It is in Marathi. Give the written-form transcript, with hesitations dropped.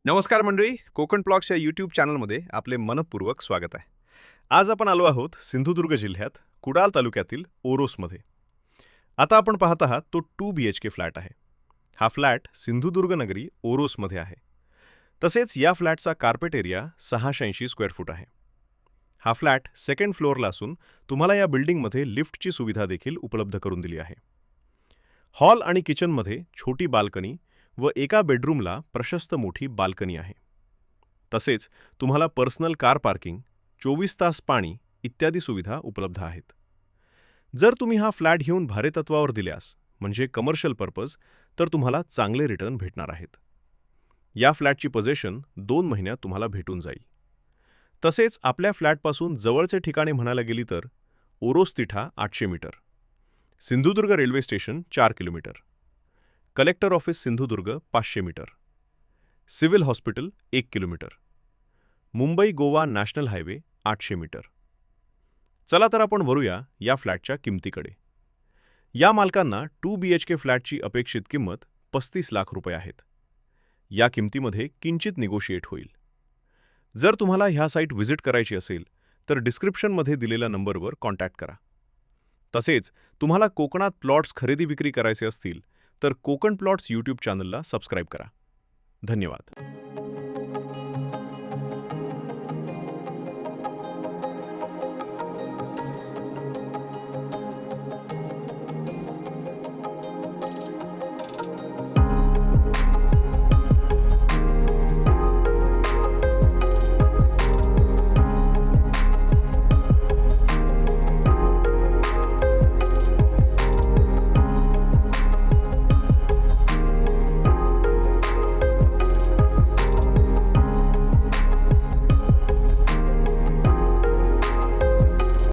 नमस्कार मंडळी, कोकण ब्लॉग्स या यूट्यूब चॅनलमध्ये आपले मनपूर्वक स्वागत आहे. आज आपण आलो आहोत सिंधुदुर्ग जिल्ह्यात कुडाळ तालुक्यातील ओरोसमध्ये. आता आपण पाहत आहात तो 2 BHK फ्लॅट आहे. हा फ्लॅट सिंधुदुर्ग नगरी ओरोसमध्ये आहे. तसेच या फ्लॅटचा कार्पेट एरिया 680 स्क्वेअर फूट आहे. हा फ्लॅट सेकंड फ्लोअरला असून तुम्हाला या बिल्डिंगमध्ये लिफ्टची सुविधा देखील उपलब्ध करून दिली आहे. हॉल आणि किचनमध्ये छोटी बाल्कनी व एका बेडरूमला प्रशस्त मोठी बाल्कनी आहे. तसेच तुम्हाला पर्सनल कार पार्किंग, 24 तास पाणी इत्यादी सुविधा उपलब्ध आहेत. जर तुम्ही हा फ्लॅट घेऊन भाडेतत्वावर दिल्यास म्हणजे कमर्शियल पर्पज, तर तुम्हाला चांगले रिटर्न भेटणार आहेत. या फ्लॅटची पोझिशन 2 महिन्यात तुम्हाला भेटून जाईल. तसेच आपल्या फ्लॅटपासून जवळचे ठिकाणे म्हणायला गेली तर Oros Titha 800 metre, Sindhudurg railway station 4 kilometre, collector office Sindhudurg 500 metre, civil hospital 1 kilometre, Mumbai Goa national highway 800 metre. चला तर आपण वळूया या फ्लॅटच्या किमतीकडे. या मालकांना 2 BHK फ्लॅटची अपेक्षित किंमत 35 लाख रुपये आहेत. या किमतीमध्ये किंचित निगोशिएट होईल. जर तुम्हाला ह्या साईट व्हिजिट करायची असेल तर डिस्क्रिप्शनमध्ये दिलेल्या नंबरवर कॉन्टॅक्ट करा. तसेच तुम्हाला कोकणात प्लॉट्स खरेदी विक्री करायचे असतील तर कोकण प्लॉट्स यूट्यूब चॅनलला सबस्क्राईब करा. धन्यवाद.